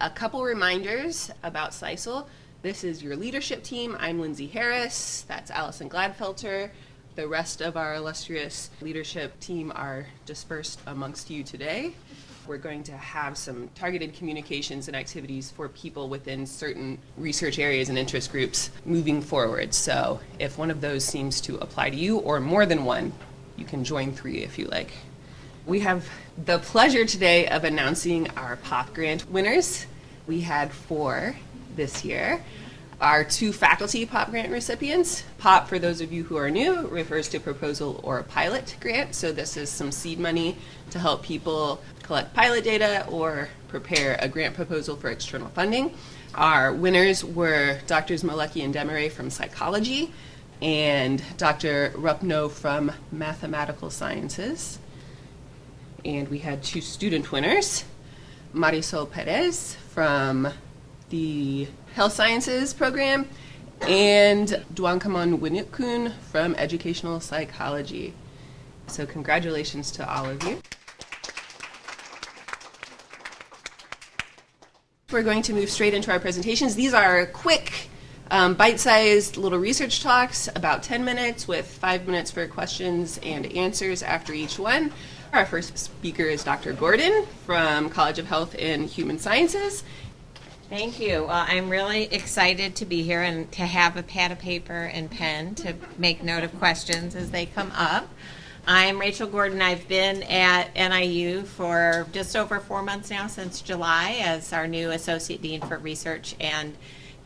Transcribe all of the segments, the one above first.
A couple reminders about CISLL. This is your leadership team. I'm Lindsay Harris. That's Allison Gladfelter. The rest of our illustrious leadership team are dispersed amongst you today. We're going to have some targeted communications and activities for people within certain research areas and interest groups moving forward. So if one of those seems to apply to you, or more than one, you can join 3 if you like. We have the pleasure today of announcing our POP grant winners. We had 4 this year. Our 2 faculty POP grant recipients. POP, for those of you who are new, refers to proposal or pilot grant. So this is some seed money to help people collect pilot data or prepare a grant proposal for external funding. Our winners were Drs. Malecki and Demaray from psychology and Dr. Rupno from mathematical sciences. And we had 2 student winners, Marisol Perez from the health sciences program and Duankamon Winukun from educational psychology. So congratulations to all of you. We're going to move straight into our presentations. These are quick, bite-sized little research talks, about 10 minutes with 5 minutes for questions and answers after each one. Our first speaker is Dr. Gordon from College of Health and Human Sciences. Thank you. Well, I'm really excited to be here and to have a pad of paper and pen to make note of questions as they come up. I'm Rachel Gordon. I've been at NIU for just over 4 months now, since July, as our new Associate Dean for Research and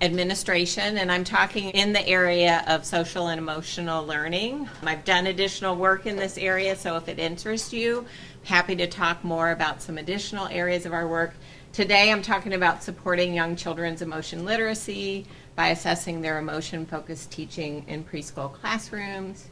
Administration, and I'm talking in the area of social and emotional learning. I've done additional work in this area, so if it interests you, happy to talk more about some additional areas of our work. Today I'm talking about supporting young children's emotion literacy by assessing their emotion-focused teaching in preschool classrooms.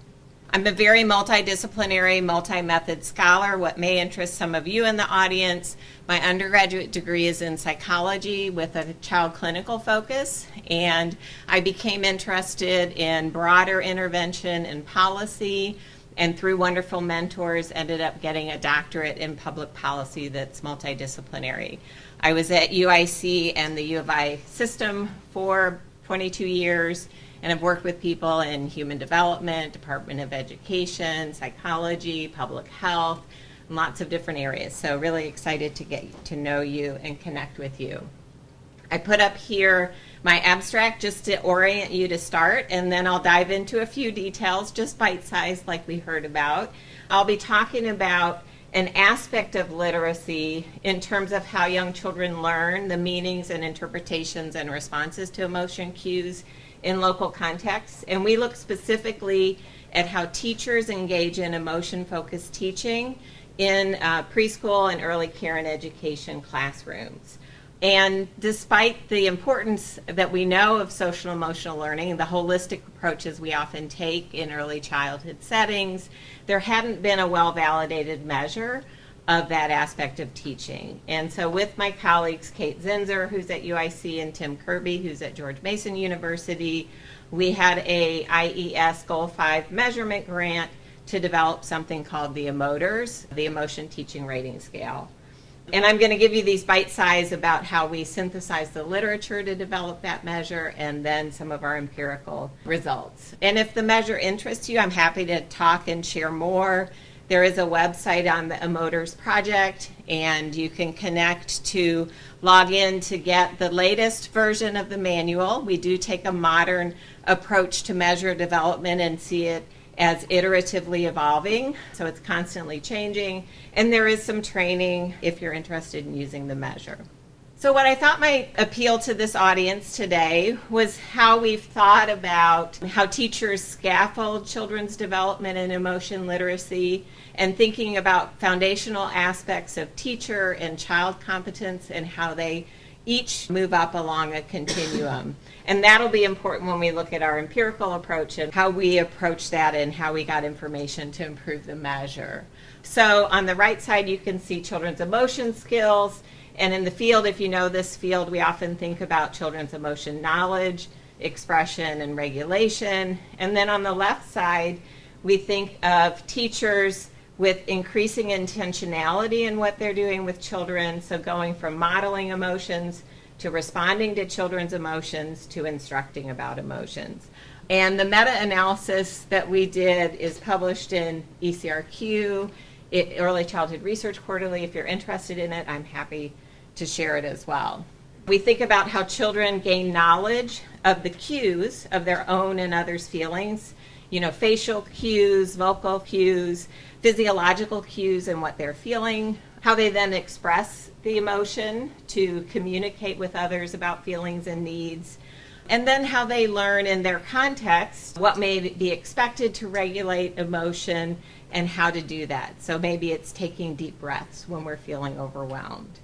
I'm a very multidisciplinary, multi-method scholar, what may interest some of you in the audience. My undergraduate degree is in psychology with a child clinical focus, and I became interested in broader intervention and policy, and through wonderful mentors ended up getting a doctorate in public policy that's multidisciplinary. I was at UIC and the U of I system for 22 years, and I've worked with people in human development, Department of Education, psychology, public health, and lots of different areas. So really excited to get to know you and connect with you. I put up here my abstract just to orient you to start, and then I'll dive into a few details, just bite-sized like we heard about. I'll be talking about an aspect of literacy in terms of how young children learn the meanings and interpretations and responses to emotion cues in local contexts, and we look specifically at how teachers engage in emotion-focused teaching in preschool and early care and education classrooms. And despite the importance that we know of social emotional learning, the holistic approaches we often take in early childhood settings, there hadn't been a well-validated measure of that aspect of teaching. And so with my colleagues, Kate Zinzer, who's at UIC, and Tim Kirby, who's at George Mason University, we had a IES Goal 5 measurement grant to develop something called the EMOTers, the Emotion Teaching Rating Scale. And I'm going to give you these bite-size about how we synthesize the literature to develop that measure, and then some of our empirical results. And if the measure interests you, I'm happy to talk and share more. There is a website on the EMOTers project, and you can connect to log in to get the latest version of the manual. We do take a modern approach to measure development and see it as iteratively evolving, so it's constantly changing, and there is some training if you're interested in using the measure. So what I thought might appeal to this audience today was how we've thought about how teachers scaffold children's development and emotion literacy, and thinking about foundational aspects of teacher and child competence and how they each move up along a continuum. And that'll be important when we look at our empirical approach and how we approach that and how we got information to improve the measure. So on the right side, you can see children's emotion skills. And in the field, if you know this field, we often think about children's emotion knowledge, expression, and regulation. And then on the left side, we think of teachers with increasing intentionality in what they're doing with children, so going from modeling emotions to responding to children's emotions, to instructing about emotions. And the meta-analysis that we did is published in ECRQ, Early Childhood Research Quarterly. If you're interested in it, I'm happy to share it as well. We think about how children gain knowledge of the cues of their own and others' feelings, facial cues, vocal cues, physiological cues and what they're feeling, how they then express the emotion to communicate with others about feelings and needs, and then how they learn in their context what may be expected to regulate emotion and how to do that. So maybe it's taking deep breaths when we're feeling overwhelmed.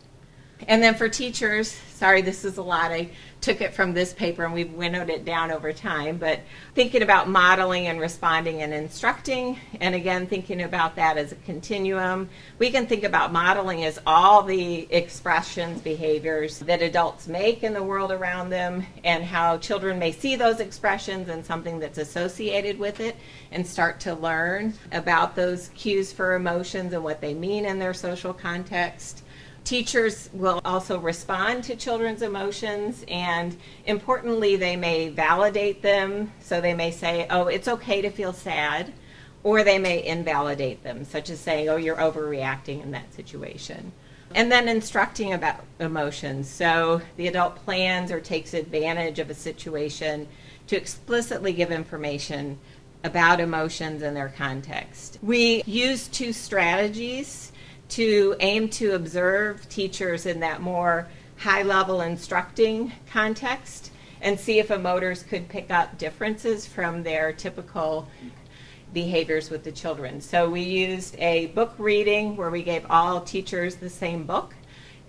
And then for teachers, sorry, this is a lot. I took it from this paper and we've winnowed it down over time, but thinking about modeling and responding and instructing, and again, thinking about that as a continuum. We can think about modeling as all the expressions, behaviors that adults make in the world around them, and how children may see those expressions and something that's associated with it and start to learn about those cues for emotions and what they mean in their social context. Teachers will also respond to children's emotions, and importantly, they may validate them. So they may say, oh, it's okay to feel sad, or they may invalidate them, such as saying, oh, you're overreacting in that situation. And then instructing about emotions. So the adult plans or takes advantage of a situation to explicitly give information about emotions and their context. We use two strategies to aim to observe teachers in that more high-level instructing context and see if emoters could pick up differences from their typical behaviors with the children. So we used a book reading where we gave all teachers the same book,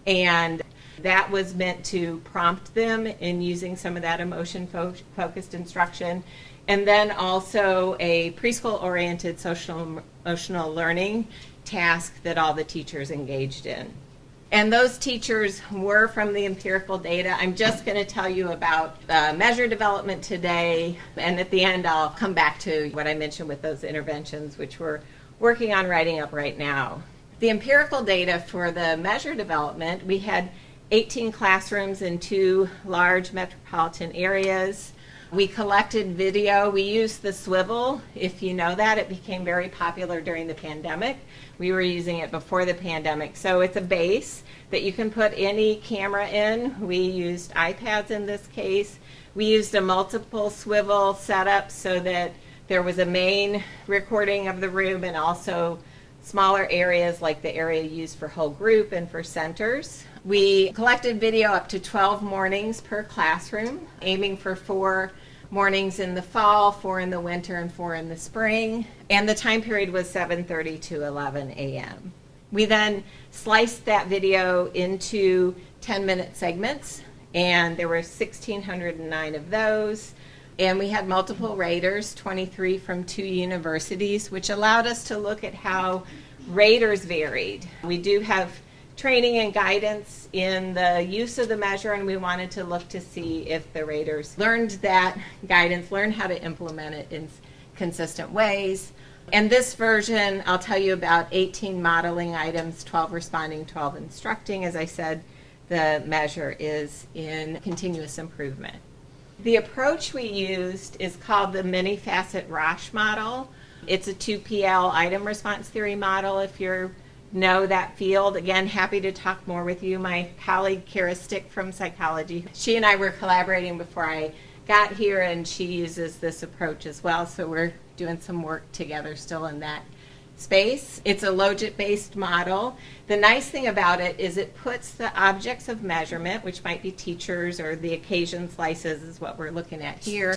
and that was meant to prompt them in using some of that emotion-focused instruction. And then also a preschool-oriented social emotional learning task that all the teachers engaged in. And those teachers were from the empirical data. I'm just going to tell you about measure development today, and at the end I'll come back to what I mentioned with those interventions, which we're working on writing up right now. The empirical data for the measure development, we had 18 classrooms in 2 large metropolitan areas. We collected video. We used the swivel. If you know that, it became very popular during the pandemic. We were using it before the pandemic. So it's a base that you can put any camera in. We used iPads in this case. We used a multiple swivel setup so that there was a main recording of the room and also smaller areas like the area used for whole group and for centers. We collected video up to 12 mornings per classroom, aiming for 4 mornings in the fall, 4 in the winter, and 4 in the spring. And the time period was 7:30 to 11 a.m. We then sliced that video into 10-minute segments, and there were 1,609 of those. And we had multiple raters, 23 from 2 universities, which allowed us to look at how raters varied. We do have training and guidance in the use of the measure, and we wanted to look to see if the raters learned that guidance, learned how to implement it in consistent ways. And this version, I'll tell you about 18 modeling items, 12 responding, 12 instructing. As I said, the measure is in continuous improvement. The approach we used is called the many-facet Roche model. It's a 2PL item response theory model. If you know that field, again, happy to talk more with you. My colleague Kara Stick from psychology, she and I were collaborating before I got here, and she uses this approach as well. So we're doing some work together still in that space. It's a logit-based model. The nice thing about it is it puts the objects of measurement, which might be teachers or the occasion slices is what we're looking at here,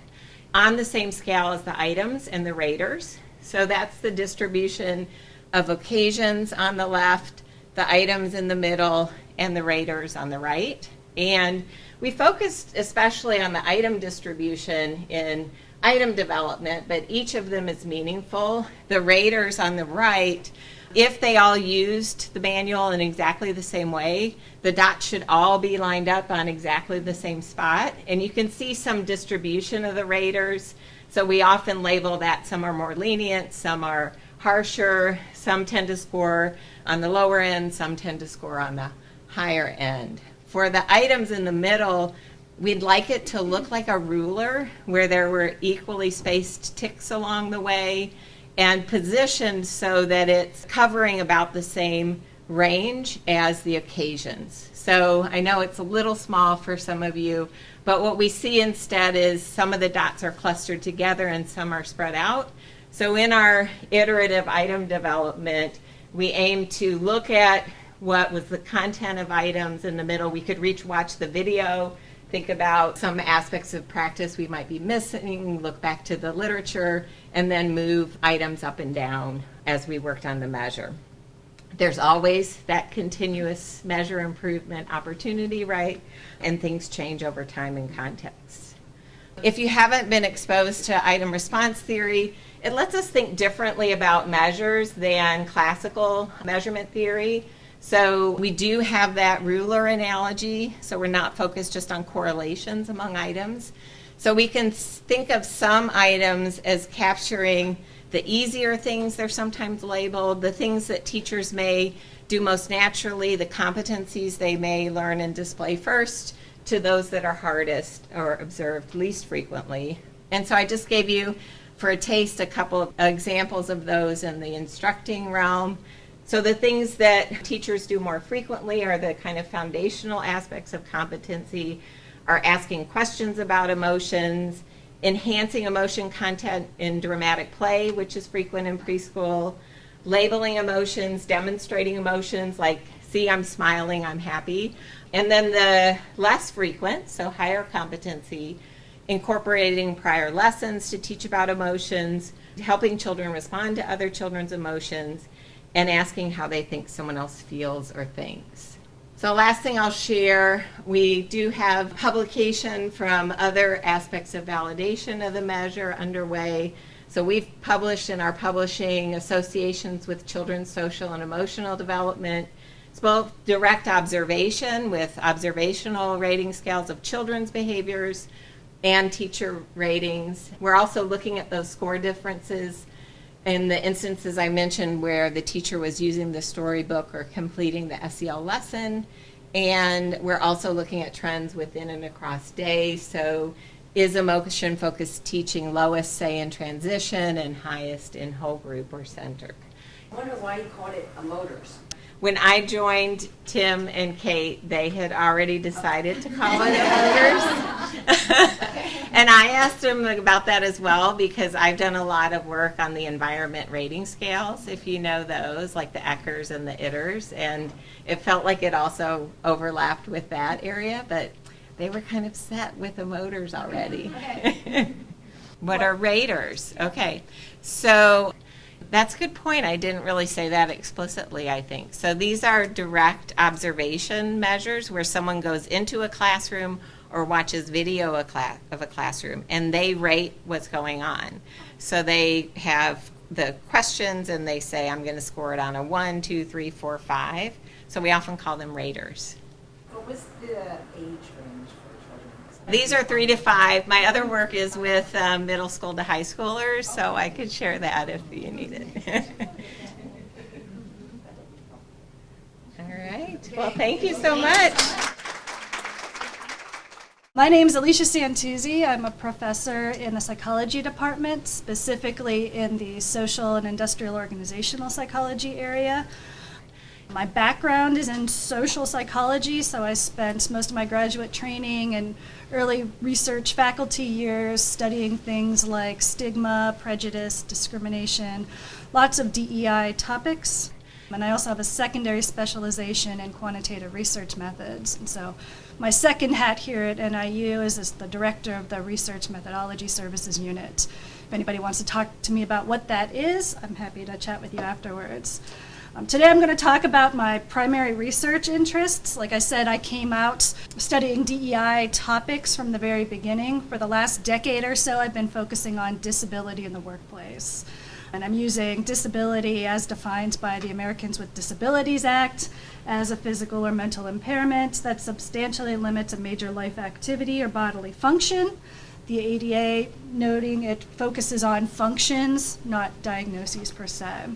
on the same scale as the items and the raters. So that's the distribution of occasions on the left, the items in the middle, and the raters on the right. And we focused especially on the item distribution in item development, but each of them is meaningful. The raters on the right, if they all used the manual in exactly the same way, the dots should all be lined up on exactly the same spot. And you can see some distribution of the raters. So we often label that some are more lenient, some are harsher, some tend to score on the lower end, some tend to score on the higher end. For the items in the middle, we'd like it to look like a ruler where there were equally spaced ticks along the way and positioned so that it's covering about the same range as the occasions. So I know it's a little small for some of you, but what we see instead is some of the dots are clustered together and some are spread out. So in our iterative item development, we aim to look at what was the content of items in the middle. We could watch the video, think about some aspects of practice we might be missing, look back to the literature, and then move items up and down as we worked on the measure. There's always that continuous measure improvement opportunity, right? And things change over time and context. If you haven't been exposed to item response theory, it lets us think differently about measures than classical measurement theory. So we do have that ruler analogy, so we're not focused just on correlations among items. So we can think of some items as capturing the easier things, they're sometimes labeled, the things that teachers may do most naturally, the competencies they may learn and display first, to those that are hardest or observed least frequently. And so I just gave you, for a taste, a couple of examples of those in the instructing realm. So the things that teachers do more frequently are the kind of foundational aspects of competency, are asking questions about emotions, enhancing emotion content in dramatic play, which is frequent in preschool, labeling emotions, demonstrating emotions like, see, I'm smiling, I'm happy. And then the less frequent, so higher competency, incorporating prior lessons to teach about emotions, helping children respond to other children's emotions, and asking how they think someone else feels or thinks. So last thing I'll share, we do have publication from other aspects of validation of the measure underway. So we've published in our publishing associations with children's social and emotional development. It's both direct observation with observational rating scales of children's behaviors and teacher ratings. We're also looking at those score differences in the instances I mentioned where the teacher was using the storybook or completing the SEL lesson. And we're also looking at trends within and across days. So is emotion-focused teaching lowest, say, in transition and highest in whole group or center? I wonder why you called it a motors. When I joined Tim and Kate, they had already decided to call it a motors. And I asked them about that as well because I've done a lot of work on the environment rating scales, if you know those, like the Eckers and the Itters. And it felt like it also overlapped with that area, but they were kind of set with the motors already. Okay. What are raters? Okay, so that's a good point. I didn't really say that explicitly, I think. So these are direct observation measures where someone goes into a classroom or watches video of a classroom, and they rate what's going on. So they have the questions, and they say, I'm going to score it on a 1, 2, 3, 4, 5. So we often call them raters. What was the age range for children? These are 3 to 5. My other work is with middle school to high schoolers, so I could share that if you need it. All right. Well, thank you so much. My name is Alecia Santuzzi. I'm a professor in the psychology department, specifically in the social and industrial organizational psychology area. My background is in social psychology, so I spent most of my graduate training and early research faculty years studying things like stigma, prejudice, discrimination, lots of DEI topics. And I also have a secondary specialization in quantitative research methods. And so my second hat here at NIU is as the director of the Research Methodology Services Unit. If anybody wants to talk to me about what that is, I'm happy to chat with you afterwards. Today I'm going to talk about my primary research interests. Like I said, I came out studying DEI topics from the very beginning. For the last decade or so, I've been focusing on disability in the workplace. And I'm using disability as defined by the Americans with Disabilities Act as a physical or mental impairment that substantially limits a major life activity or bodily function. The ADA noting it focuses on functions, not diagnoses per se.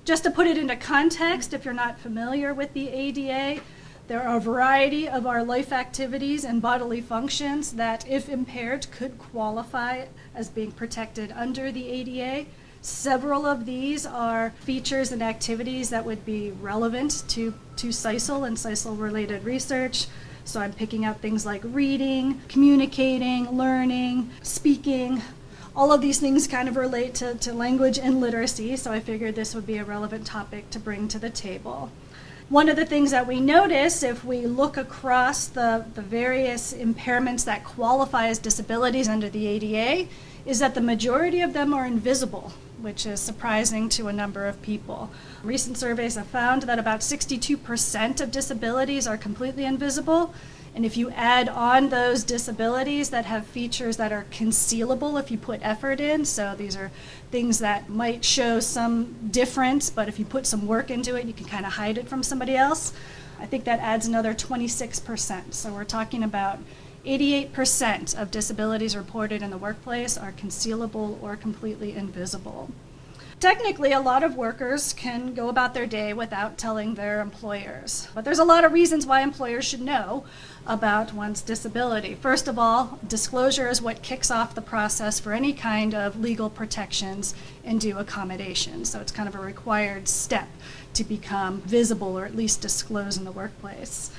Just to put it into context, if you're not familiar with the ADA, There are a variety of our life activities and bodily functions that, if impaired, could qualify as being protected under the ADA. Several of these are features and activities that would be relevant to CISLL and CISLL-related research. So I'm picking out things like reading, communicating, learning, speaking. All of these things kind of relate to language and literacy, so I figured this would be a relevant topic to bring to the table. One of the things that we notice if we look across the various impairments that qualify as disabilities under the ADA is that the majority of them are invisible, which is surprising to a number of people. Recent surveys have found that about 62% of disabilities are completely invisible. And if you add on those disabilities that have features that are concealable if you put effort in, so these are things that might show some difference, but if you put some work into it, you can kind of hide it from somebody else, I think that adds another 26%. So we're talking about 88% of disabilities reported in the workplace are concealable or completely invisible. Technically, a lot of workers can go about their day without telling their employers. But there's a lot of reasons why employers should know about one's disability. First of all, disclosure is what kicks off the process for any kind of legal protections and due accommodation. So it's kind of a required step to become visible or at least disclose in the workplace.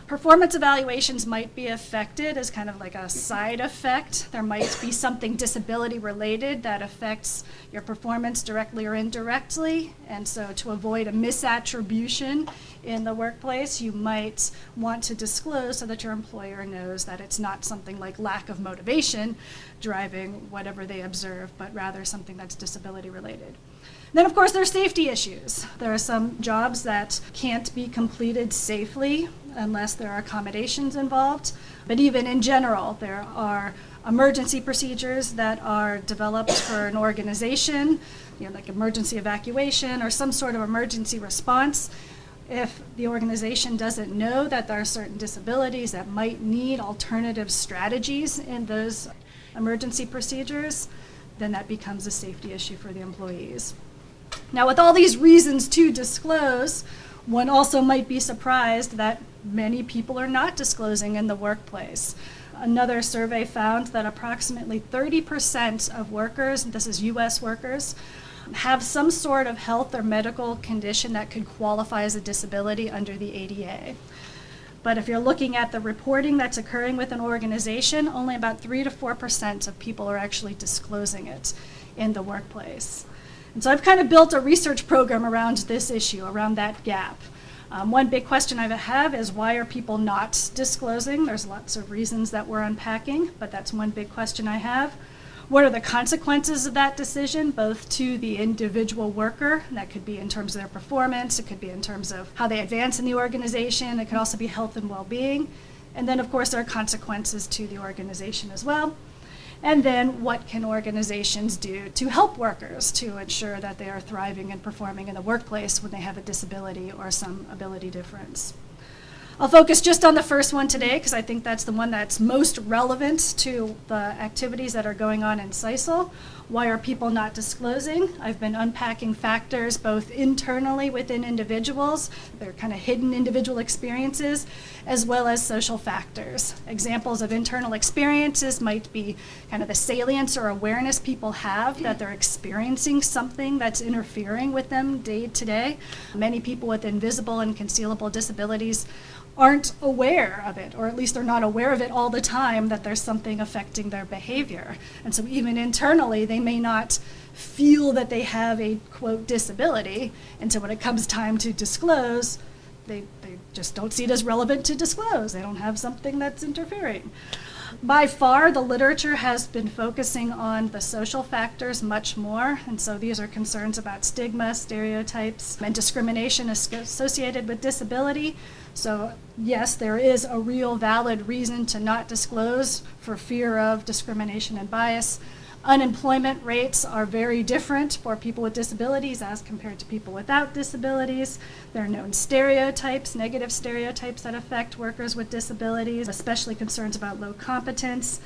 Performance evaluations might be affected as kind of like a side effect. There might be something disability related that affects your performance directly or indirectly. And so to avoid a misattribution in the workplace, you might want to disclose so that your employer knows that it's not something like lack of motivation driving whatever they observe, but rather something that's disability related. Then, of course, there are safety issues. There are some jobs that can't be completed safely unless there are accommodations involved. But even in general, there are emergency procedures that are developed for an organization, like emergency evacuation or some sort of emergency response. If the organization doesn't know that there are certain disabilities that might need alternative strategies in those emergency procedures, then that becomes a safety issue for the employees. Now, with all these reasons to disclose, one also might be surprised that many people are not disclosing in the workplace. Another survey found that approximately 30% of workers, this is U.S. workers, have some sort of health or medical condition that could qualify as a disability under the ADA. But if you're looking at the reporting that's occurring with an organization, only about 3 to 4% of people are actually disclosing it in the workplace. And so I've kind of built a research program around this issue, around that gap. One big question I have is, why are people not disclosing? There's lots of reasons that we're unpacking, but that's one big question I have. What are the consequences of that decision, both to the individual worker, and that could be in terms of their performance, it could be in terms of how they advance in the organization, it could also be health and well-being. And then, of course, there are consequences to the organization as well. And then what can organizations do to help workers to ensure that they are thriving and performing in the workplace when they have a disability or some ability difference? I'll focus just on the first one today because I think that's the one that's most relevant to the activities that are going on in CISLL. Why are people not disclosing? I've been unpacking factors both internally within individuals, they're kind of hidden individual experiences, as well as social factors. Examples of internal experiences might be kind of the salience or awareness people have that they're experiencing something that's interfering with them day to day. Many people with invisible and concealable disabilities aren't aware of it, or at least they're not aware of it all the time, that there's something affecting their behavior. And so even internally, they may not feel that they have a, quote, disability, and so when it comes time to disclose, they just don't see it as relevant to disclose. They don't have something that's interfering. By far, the literature has been focusing on the social factors much more, and so these are concerns about stigma, stereotypes, and discrimination associated with disability. So yes, there is a real valid reason to not disclose for fear of discrimination and bias. Unemployment rates are very different for people with disabilities as compared to people without disabilities. There are known stereotypes, negative stereotypes that affect workers with disabilities, especially concerns about low competence.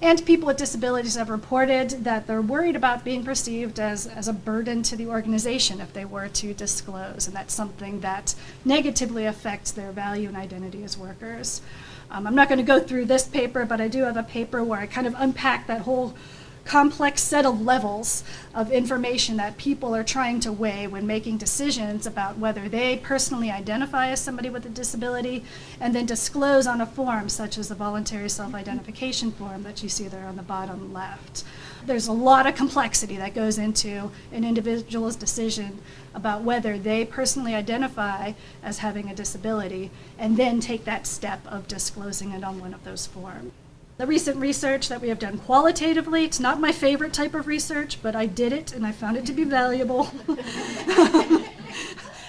And people with disabilities have reported that they're worried about being perceived as a burden to the organization if they were to disclose, and that's something that negatively affects their value and identity as workers. I'm not going to go through this paper, but I do have a paper where I kind of unpack that whole complex set of levels of information that people are trying to weigh when making decisions about whether they personally identify as somebody with a disability and then disclose on a form such as the voluntary self-identification form that you see there on the bottom left. There's a lot of complexity that goes into an individual's decision about whether they personally identify as having a disability and then take that step of disclosing it on one of those forms. The recent research that we have done qualitatively, it's not my favorite type of research, but I did it and I found it to be valuable.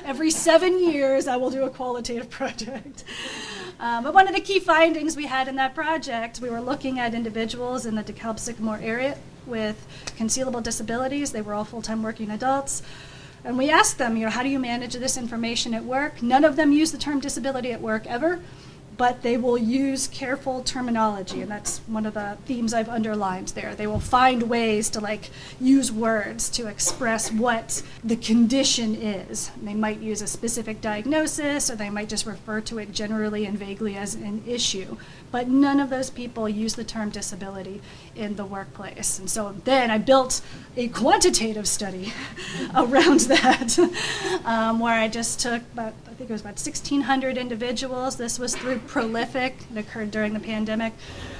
Every 7 years I will do a qualitative project. But one of the key findings we had in that project, we were looking at individuals in the DeKalb Sycamore area with concealable disabilities. They were all full-time working adults. And we asked them, how do you manage this information at work? None of them use the term disability at work ever, but they will use careful terminology, and that's one of the themes I've underlined there. They will find ways to use words to express what the condition is. They might use a specific diagnosis, or they might just refer to it generally and vaguely as an issue. But none of those people use the term disability in the workplace. And so then I built a quantitative study around that, where I just took I think it was about 1,600 individuals. This was through Prolific. It occurred during the pandemic.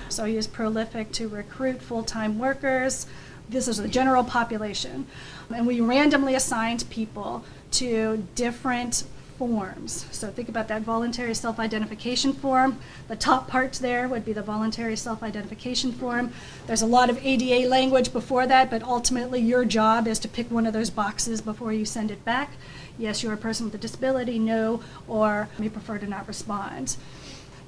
So I used Prolific to recruit full-time workers. This is the general population. And we randomly assigned people to different forms. So think about that voluntary self-identification form. The top part there would be the voluntary self-identification form. There's a lot of ADA language before that, but ultimately your job is to pick one of those boxes before you send it back. Yes, you're a person with a disability, no, or you prefer to not respond.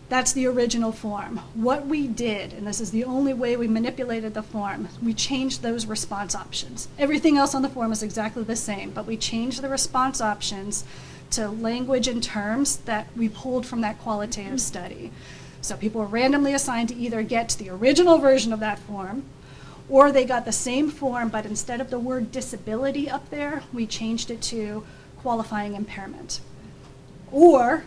That's the original form. What we did, and this is the only way we manipulated the form, we changed those response options. Everything else on the form is exactly the same, but we changed the response options to language and terms that we pulled from that qualitative study. So people were randomly assigned to either get the original version of that form, or they got the same form, but instead of the word disability up there, we changed it to qualifying impairment, or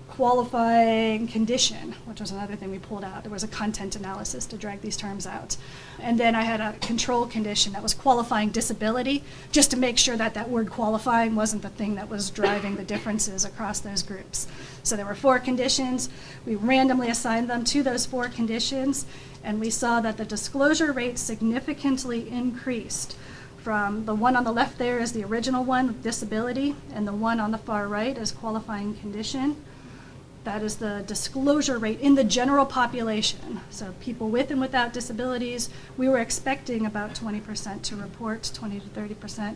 qualifying condition, which was another thing we pulled out. There was a content analysis to drag these terms out. And then I had a control condition that was qualifying disability, just to make sure that that word qualifying wasn't the thing that was driving the differences across those groups. So there were 4 conditions. We randomly assigned them to those 4 conditions, and we saw that the disclosure rate significantly increased from the one on the left there is the original one with disability, and the one on the far right is qualifying condition. That is the disclosure rate in the general population. So people with and without disabilities, we were expecting about 20% to report, 20 to 30%,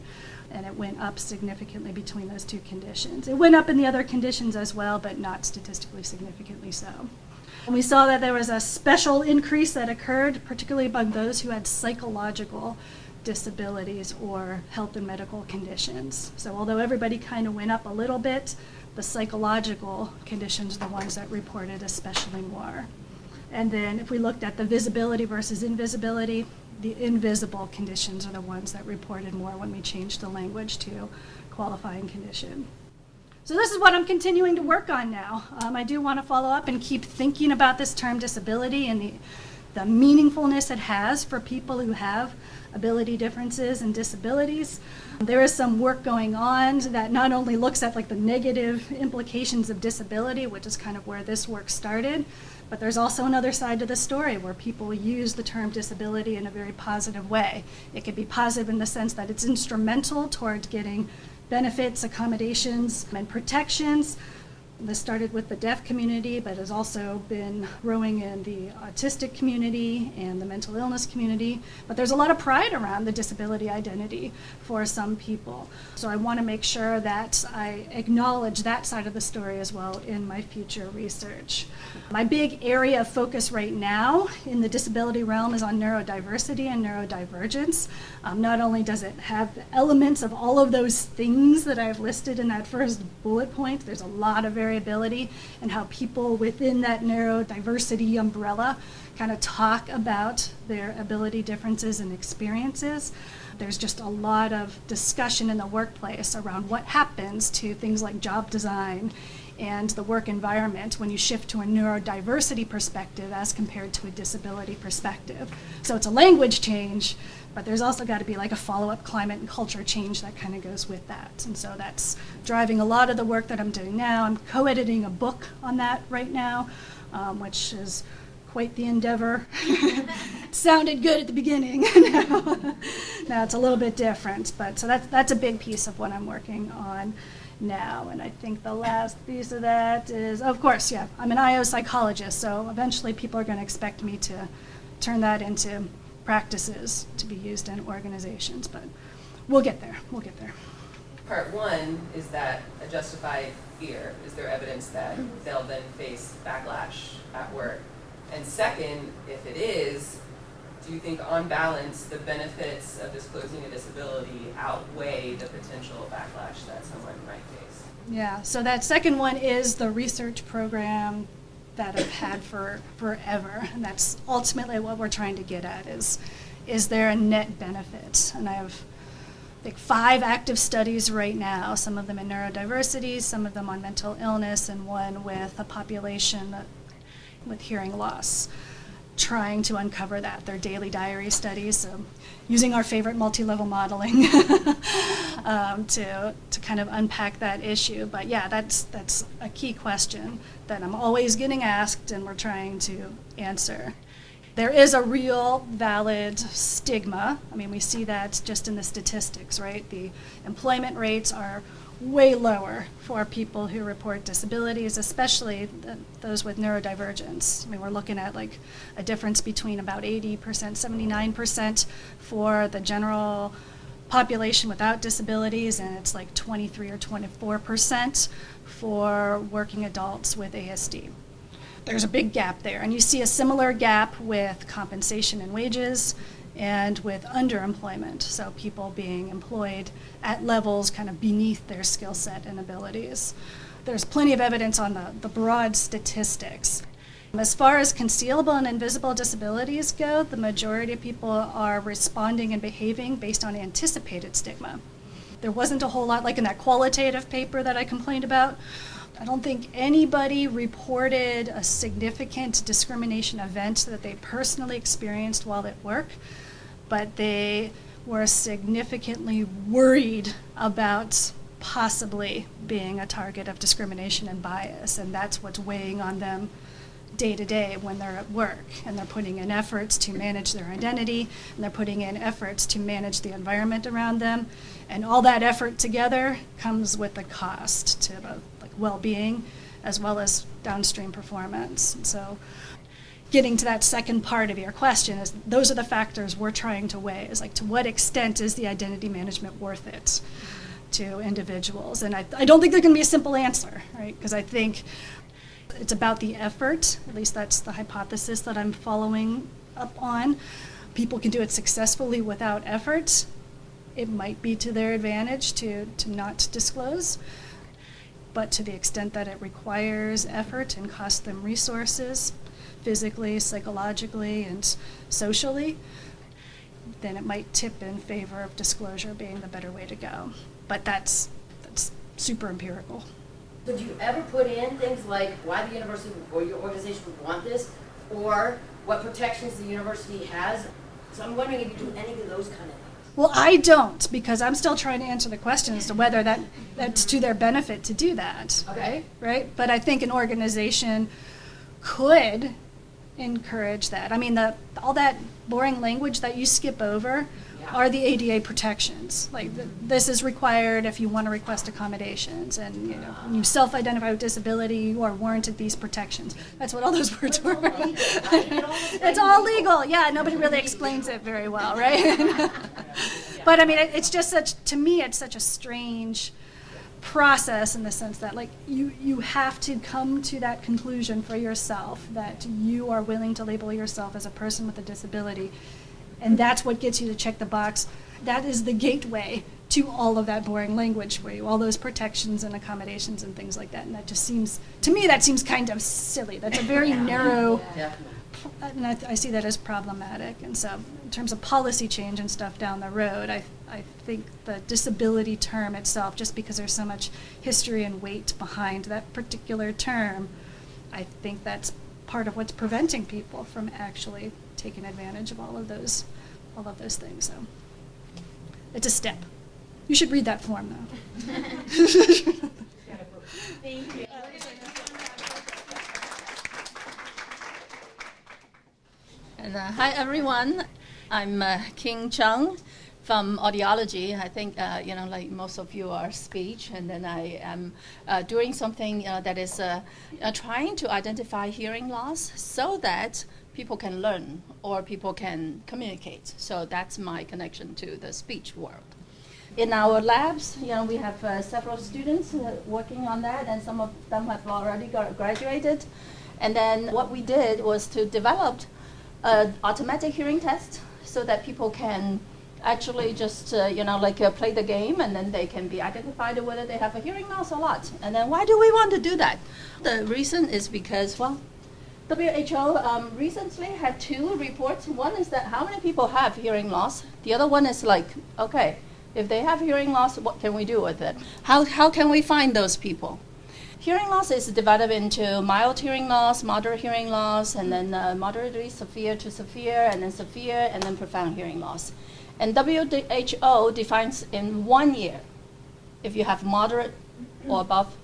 and it went up significantly between those 2 conditions. It went up in the other conditions as well, but not statistically significantly so. And we saw that there was a special increase that occurred, particularly among those who had psychological disabilities or health and medical conditions. So although everybody kind of went up a little bit, the psychological conditions are the ones that reported especially more. And then if we looked at the visibility versus invisibility, the invisible conditions are the ones that reported more when we changed the language to qualifying condition. So this is what I'm continuing to work on now. I do want to follow up and keep thinking about this term disability and the meaningfulness it has for people who have ability differences and disabilities. There is some work going on that not only looks at the negative implications of disability, which is kind of where this work started, but there's also another side to the story where people use the term disability in a very positive way. It can be positive in the sense that it's instrumental toward getting benefits, accommodations, and protections. This started with the deaf community, but has also been growing in the autistic community and the mental illness community. But there's a lot of pride around the disability identity for some people. So I want to make sure that I acknowledge that side of the story as well in my future research. My big area of focus right now in the disability realm is on neurodiversity and neurodivergence. Not only does it have elements of all of those things that I've listed in that first bullet point, there's a lot of variability and how people within that neurodiversity umbrella kind of talk about their ability differences and experiences. There's just a lot of discussion in the workplace around what happens to things like job design and the work environment when you shift to a neurodiversity perspective as compared to a disability perspective. So it's a language change, but there's also got to be like a follow-up climate and culture change that kind of goes with that. And so that's driving a lot of the work that I'm doing now. I'm co-editing a book on that right now, which is quite the endeavor. Sounded good at the beginning. Now it's a little bit different, but so that's a big piece of what I'm working on now. And I think the last piece of that is, of course, yeah, I'm an IO psychologist, so eventually people are going to expect me to turn that into practices to be used in organizations, but we'll get there. Part one is that a justified fear. Is there evidence that they'll then face backlash at work? And second, if it is, do you think on balance the benefits of disclosing a disability outweigh the potential backlash that someone might face? Yeah, so that second one is the research program that I've had for forever, and that's ultimately what we're trying to get at is there a net benefit? And I have I think 5 active studies right now, some of them in neurodiversity, some of them on mental illness, and one with a population with hearing loss, trying to uncover that. They're daily diary studies, so using our favorite multi-level modeling to kind of unpack that issue. But yeah, that's a key question that I'm always getting asked and we're trying to answer. There is a real valid stigma. I mean, we see that just in the statistics, right? The employment rates are way lower for people who report disabilities, especially those with neurodivergence. I mean, we're looking at like a difference between about 80%, 79% for the general population without disabilities, and it's like 23 or 24% for working adults with ASD. There's a big gap there, and you see a similar gap with compensation and wages and with underemployment, so people being employed at levels kind of beneath their skill set and abilities. There's plenty of evidence on the broad statistics. As far as concealable and invisible disabilities go, the majority of people are responding and behaving based on anticipated stigma. There wasn't a whole lot, like in that qualitative paper that I complained about, I don't think anybody reported a significant discrimination event that they personally experienced while at work, but they were significantly worried about possibly being a target of discrimination and bias, and that's what's weighing on them day to day when they're at work, and they're putting in efforts to manage their identity, and they're putting in efforts to manage the environment around them, and all that effort together comes with a cost to both well-being as well as downstream performance. And so getting to that second part of your question is those are the factors we're trying to weigh, is like to what extent is the identity management worth it to individuals? And I don't think there can be a simple answer, right? Because I think it's about the effort, at least that's the hypothesis that I'm following up on. People can do it successfully without effort. It might be to their advantage to not disclose. But to the extent that it requires effort and costs them resources, physically, psychologically, and socially, then it might tip in favor of disclosure being the better way to go. But that's super empirical. Would you ever put in things like why the university or your organization would want this, or what protections the university has? So I'm wondering if you do any of those kind of things. Well, I don't, because I'm still trying to answer the question as to whether that's to their benefit to do that. Okay. Right? But I think an organization could encourage that. I mean, all that boring language that you skip over are the ADA protections. Like, this is required if you want to request accommodations, and when you self-identify with disability, you are warranted these protections. That's what all those words were. It's all legal. Yeah, nobody really explains it very well, right? But I mean, it's just to me, it's such a strange process in the sense that, like, you have to come to that conclusion for yourself that you are willing to label yourself as a person with a disability. And that's what gets you to check the box. That is the gateway to all of that boring language for you, all those protections and accommodations and things like that. And that just seems, to me, that seems kind of silly. That's a very narrow, and I see that as problematic. And so in terms of policy change and stuff down the road, I think the disability term itself, just because there's so much history and weight behind that particular term, I think that's part of what's preventing people from actually taking advantage of all of those things. So it's a step. You should read that form, though. Thank you. And, hi, everyone. I'm Chung from audiology. I think, like most of you are speech, and then I am doing something that is trying to identify hearing loss so that people can learn or people can communicate. So that's my connection to the speech world. In our labs, we have several students working on that, and some of them have already graduated. And then what we did was to develop an automatic hearing test so that people can actually just, play the game, and then they can be identified whether they have a hearing loss or not. And then why do we want to do that? The reason is because, well, WHO recently had 2 reports. One is that how many people have hearing loss. The other one is like, okay, if they have hearing loss, what can we do with it? How can we find those people? Hearing loss is divided into mild hearing loss, moderate hearing loss, and then moderately severe to severe, and then profound hearing loss. And WHO defines in 1 year if you have moderate or above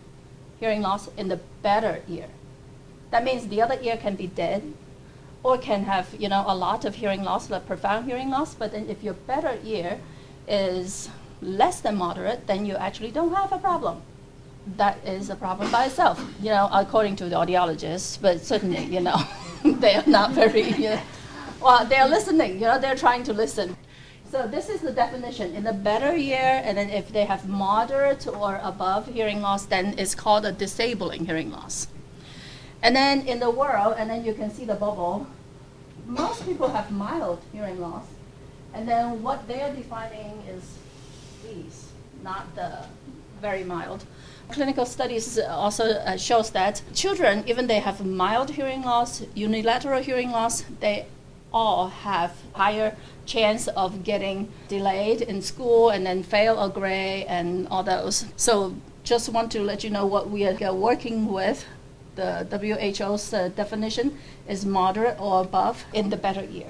hearing loss in the better ear. That means the other ear can be dead or can have a lot of hearing loss, like profound hearing loss. But then if your better ear is less than moderate, then you actually don't have a problem. That is a problem by itself, according to the audiologists. But certainly, they are not very, well, they're listening, they're trying to listen. So this is the definition. In the better ear, and then if they have moderate or above hearing loss, then it's called a disabling hearing loss. And then in the world, and then you can see the bubble, most people have mild hearing loss. And then what they are defining is these, not the very mild. Clinical studies also shows that children, even they have mild hearing loss, unilateral hearing loss, they all have higher chance of getting delayed in school and then fail or grade and all those. So just want to let you know what we are working with. The WHO's definition is moderate or above in the better ear.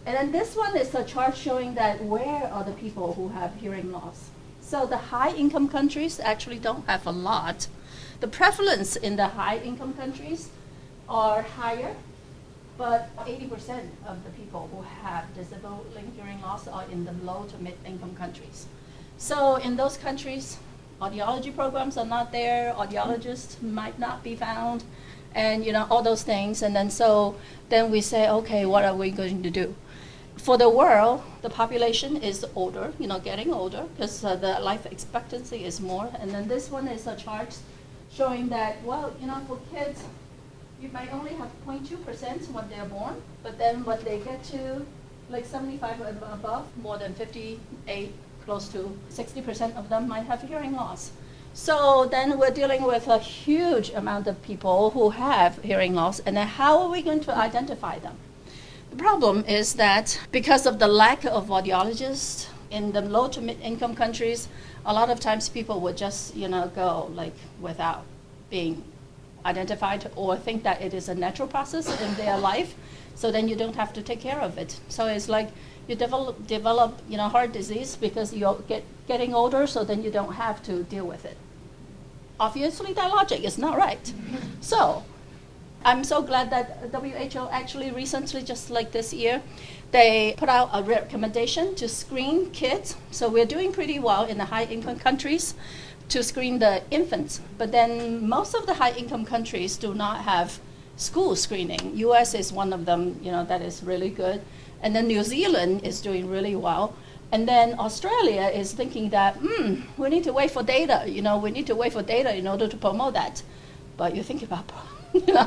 And then this one is a chart showing that where are the people who have hearing loss. So the high-income countries actually don't have a lot. The prevalence in the high-income countries are higher, but 80% of the people who have disabling hearing loss are in the low to mid-income countries. So in those countries, audiology programs are not there, audiologists might not be found, and all those things. And then we say, okay, what are we going to do? For the world, the population is older, getting older, because the life expectancy is more. And then this one is a chart showing that, well, for kids, you might only have 0.2% when they're born, but then when they get to like 75 and above, more than 58, close to 60% of them might have hearing loss. So then we're dealing with a huge amount of people who have hearing loss, and then how are we going to identify them? The problem is that because of the lack of audiologists in the low to mid-income countries, a lot of times people would just, go like without being identified or think that it is a natural process in their life. So then you don't have to take care of it. So it's like you develop heart disease because you're getting older, so then you don't have to deal with it. Obviously, that logic is not right. So I'm so glad that WHO actually recently, just like this year, they put out a recommendation to screen kids. So we're doing pretty well in the high-income countries to screen the infants. But then most of the high-income countries do not have school screening. US is one of them, that is really good. And then New Zealand is doing really well. And then Australia is thinking that, we need to wait for data. We need to wait for data in order to promote that. But you think about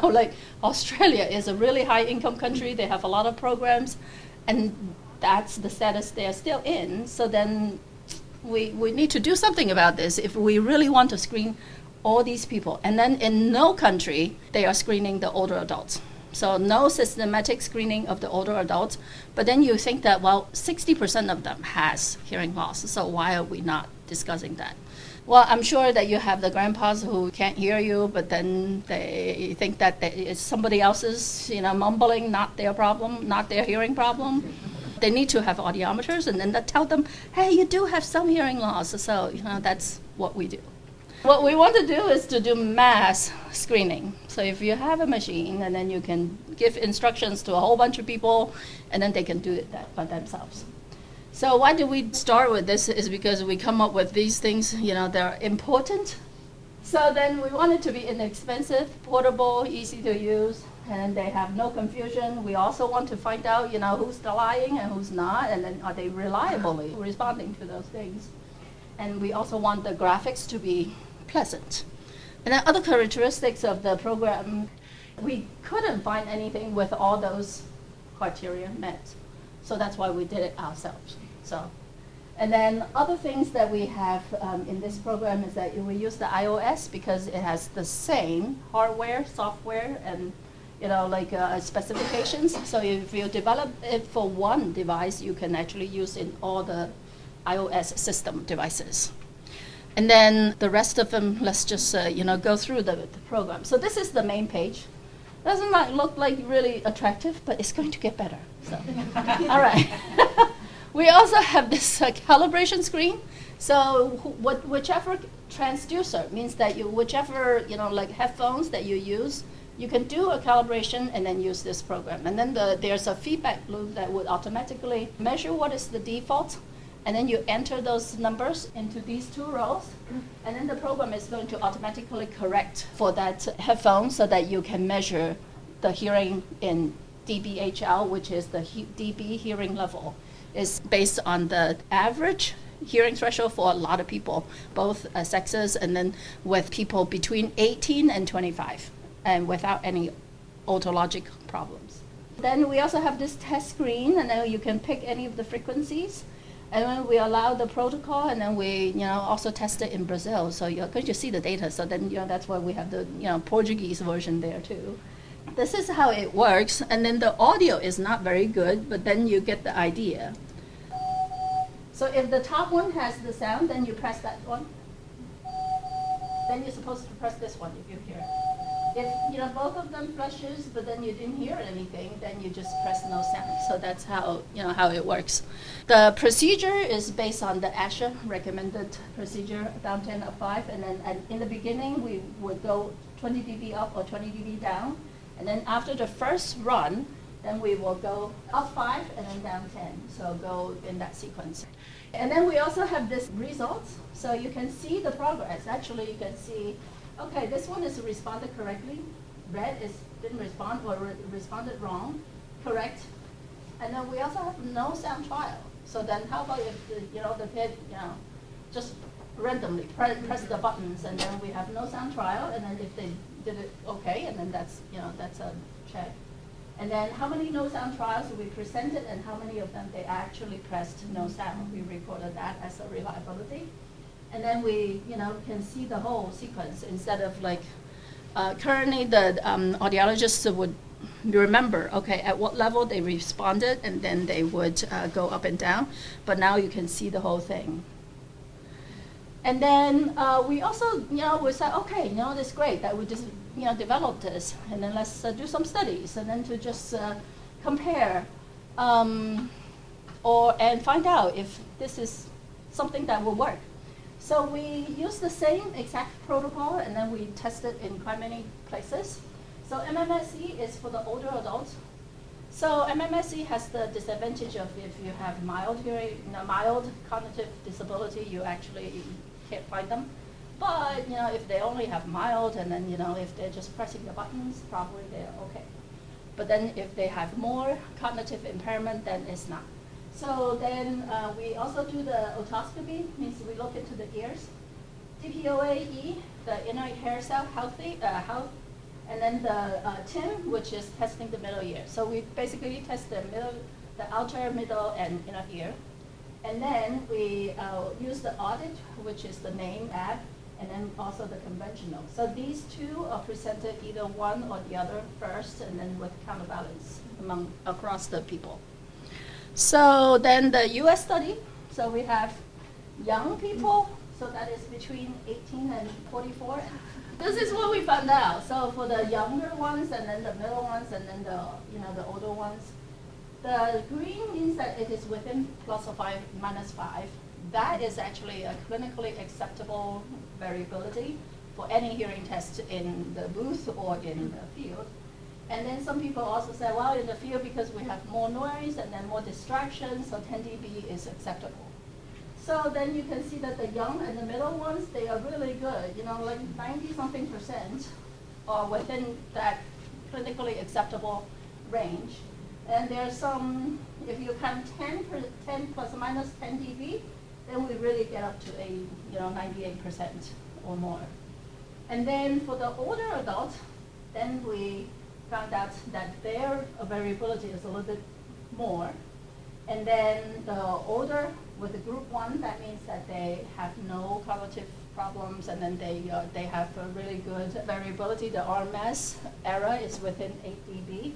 like Australia is a really high-income country. They have a lot of programs, and that's the status they're still in. So then we need to do something about this if we really want to screen all these people. And then in no country, they are screening the older adults. So no systematic screening of the older adults. But then you think that, well, 60% of them has hearing loss. So why are we not discussing that? Well, I'm sure that you have the grandpas who can't hear you, but then they think that it's somebody else's, mumbling, not their problem, not their hearing problem. They need to have audiometers, and then they tell them, hey, you do have some hearing loss. So, that's what we do. What we want to do is to do mass screening. So if you have a machine, and then you can give instructions to a whole bunch of people, and then they can do it by themselves. So why do we start with this is because we come up with these things, they're important. So then we want it to be inexpensive, portable, easy to use, and they have no confusion. We also want to find out, who's lying and who's not, and then are they reliably responding to those things. And we also want the graphics to be pleasant. And then other characteristics of the program, we couldn't find anything with all those criteria met. So that's why we did it ourselves. And then other things that we have in this program is that we use the iOS because it has the same hardware, software, and specifications. So if you develop it for one device, you can actually use it in all the iOS system devices. And then the rest of them, let's just go through the program. So this is the main page. Doesn't look like really attractive, but it's going to get better. So, all right. We also have this calibration screen. So whichever transducer means that whichever headphones that you use, you can do a calibration and then use this program. And then there's a feedback loop that would automatically measure what is the default, and then you enter those numbers into these two rows, and then the program is going to automatically correct for that headphone so that you can measure the hearing in dBHL, which is the dB hearing level. Is based on the average hearing threshold for a lot of people, both sexes, and then with people between 18 and 25, and without any otologic problems. Then we also have this test screen, and then you can pick any of the frequencies. And then we allow the protocol, and then we also test it in Brazil. So you're going to see the data. So then that's why we have the Portuguese version there too. This is how it works, and then the audio is not very good, but then you get the idea. So if the top one has the sound, then you press that one. Then you're supposed to press this one if you hear it. If both of them flashes, but then you didn't hear anything, then you just press no sound. So that's how how it works. The procedure is based on the ASHA recommended procedure, down 10 up 5, and then in the beginning we would go 20 dB up or 20 dB down. And then after the first run, then we will go up 5 and then down 10. So go in that sequence. And then we also have this results. So you can see the progress. Actually, you can see, okay, this one is responded correctly. Red didn't respond or responded wrong. Correct. And then we also have no sound trial. So then how about if the kid, just randomly press the buttons, and then we have no sound trial, and then if they did it okay, and then that's a check. And then how many no sound trials we presented, and how many of them they actually pressed no sound. We recorded that as a reliability. And then we can see the whole sequence instead of currently the audiologists would remember, okay, at what level they responded, and then they would go up and down. But now you can see the whole thing. And then we also, we said, okay, this is great that we just, developed this, and then let's do some studies, and then to just compare and find out if this is something that will work. So we use the same exact protocol, and then we test it in quite many places. So MMSE is for the older adults. So MMSE has the disadvantage of if you have mild hearing, mild cognitive disability, you actually can't find them. But if they only have mild, and then if they're just pressing the buttons, probably they're okay. But then if they have more cognitive impairment, then it's not. So then we also do the otoscopy, means we look into the ears. DPOA-E, the inner hair cell health, and then the TIM, which is testing the middle ear. So we basically test the outer, middle, and inner ear. And then we use the audit, which is the name app, and then also the conventional. So these two are presented either one or the other first, and then with counterbalance across the people. So then the US study, so we have young people, so that is between 18 and 44. This is what we found out. So for the younger ones, and then the middle ones, and then the older ones, the green means that it is within plus or minus 5. That is actually a clinically acceptable variability for any hearing test in the booth or in the field. And then some people also say, well, in the field, because we have more noise and then more distractions, so 10 dB is acceptable. So then you can see that the young and the middle ones, they are really good. Like 90-something% are within that clinically acceptable range. And there's some, if you count 10 plus or minus 10 dB, then we really get up to a 98% or more. And then for the older adults, then we found out that their variability is a little bit more. And then the older, with the group 1, that means that they have no cognitive problems, and then they have a really good variability. The RMS error is within 8 dB.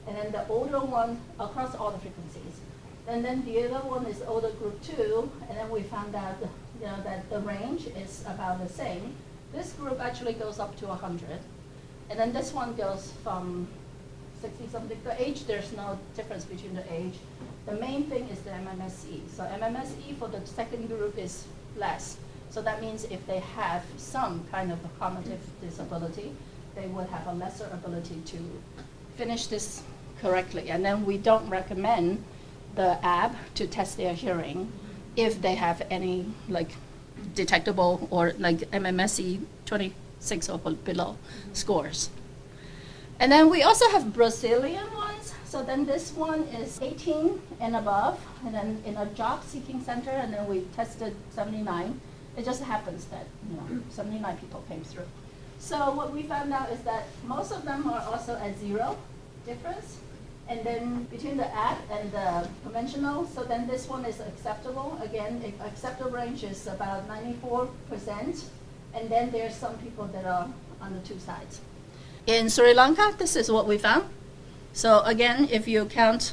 And then the older one across all the frequencies. And then the other one is older group 2, and then we found out that the range is about the same. This group actually goes up to 100. And then this one goes from 60-something. The age, there's no difference between the age. The main thing is the MMSE. So MMSE for the second group is less. So that means if they have some kind of a cognitive disability, they would have a lesser ability to finish this correctly. And then we don't recommend the app to test their hearing if they have any detectable or MMSE 26 or below scores. And then we also have Brazilian ones. So then this one is 18 and above, and then in a job seeking center, and then we tested 79. It just happens that 79 people came through. So what we found out is that most of them are also at 0 difference. And then between the app and the conventional, so then this one is acceptable. Again, acceptable range is about 94%. And then there's some people that are on the two sides. In Sri Lanka, this is what we found. So again, if you count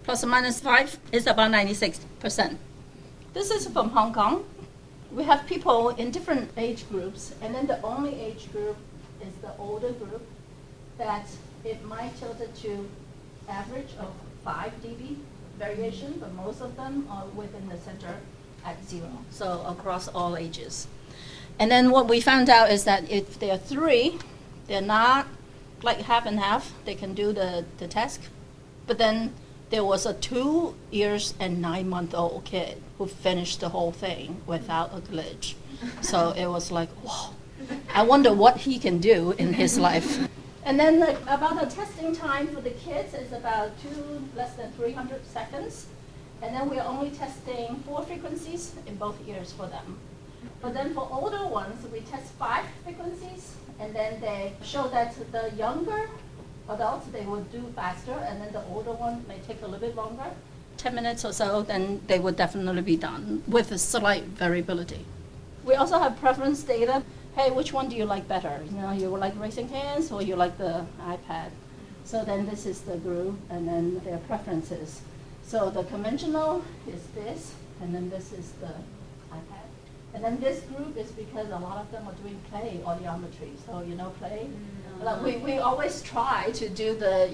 plus or minus 5, it's about 96%. This is from Hong Kong. We have people in different age groups, and then the only age group is the older group that it might tilt it to average of 5 dB variation, but most of them are within the center at 0, so across all ages. And then what we found out is that if they're 3, they're not like half and half, they can do the test. But then there was a 2 years and 9-month-old kid who finished the whole thing without a glitch. So it was like, whoa, I wonder what he can do in his life. And then about the testing time for the kids is about less than 300 seconds. And then we're only testing 4 frequencies in both ears for them. But then for older ones, we test 5 frequencies, and then they show that the younger adults, they would do faster, and then the older one may take a little bit longer. 10 minutes or so, then they would definitely be done with a slight variability. We also have preference data. Hey, which one do you like better? You like raising hands or you like the iPad? So then this is the group, and then their preferences. So the conventional is this, and then this is the iPad. And then this group is because a lot of them are doing play audiometry. So, play. We always try to do the,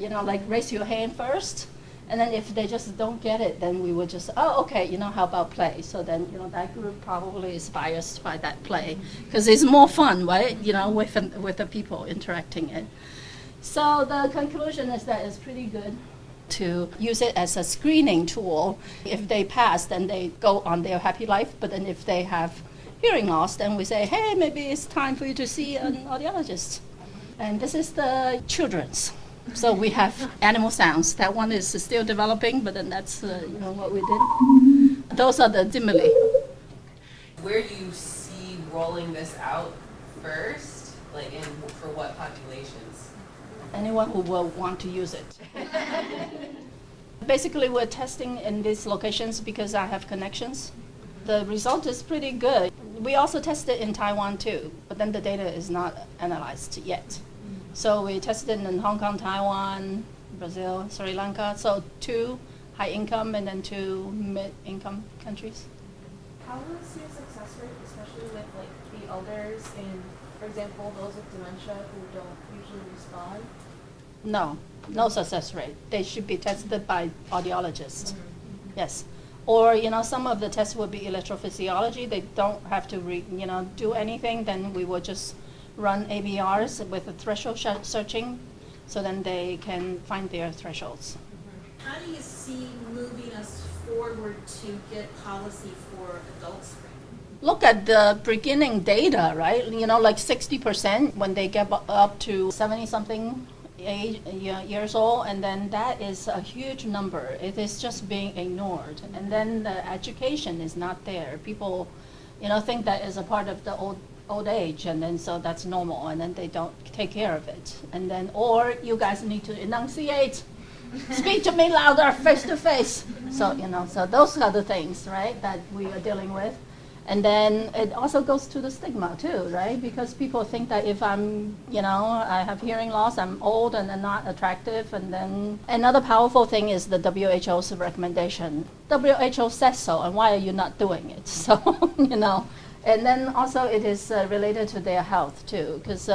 raise your hand first. And then if they just don't get it, then we would just, okay, how about play? So then, that group probably is biased by that play because it's more fun, right? With the people interacting it. So the conclusion is that it's pretty good to use it as a screening tool. If they pass, then they go on their happy life. But then if they have hearing loss, then we say, hey, maybe it's time for you to see an audiologist. And this is the children's. So we have animal sounds. That one is still developing, but then that's what we did. Those are the stimuli. Where do you see rolling this out first? For what populations? Anyone who will want to use it. Basically, we're testing in these locations because I have connections. The result is pretty good. We also tested in Taiwan too, but then the data is not analyzed yet. So we tested in Hong Kong, Taiwan, Brazil, Sri Lanka. So 2 high income and then 2 mid-income countries. How was your success rate, especially with like the elders and, for example, those with dementia who don't usually respond? No success rate. They should be tested by audiologists. Yes. Or, some of the tests would be electrophysiology. They don't have to, do anything. Then we would just run ABRs with a threshold searching, so then they can find their thresholds. How do you see moving us forward to get policy for adult screening? Look at the beginning data, right? Like 60% when they get up to 70-something years old, and then that is a huge number. It is just being ignored, and then the education is not there. People, think that is a part of the old age, and then so that's normal, and then they don't take care of it, and then or you guys need to enunciate, speak to me louder, face to face. So so those are the things, right, that we are dealing with. And then it also goes to the stigma too, right? Because people think that if I'm, I have hearing loss, I'm old and I'm not attractive. And then another powerful thing is the WHO's recommendation. WHO says so, and why are you not doing it? So, And then also it is related to their health too, because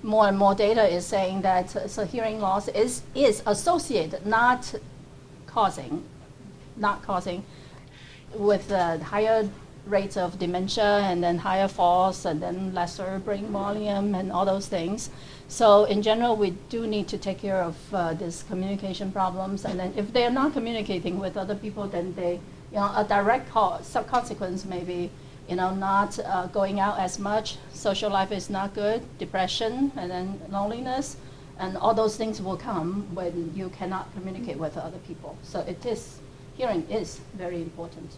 more and more data is saying that so hearing loss is associated, not causing, with higher rates of dementia, and then higher falls, and then lesser brain volume, and all those things. So in general, we do need to take care of these communication problems. And then if they're not communicating with other people, then they, a direct consequence may be, not going out as much. Social life is not good. Depression, and then loneliness, and all those things will come when you cannot communicate with other people. So hearing is very important.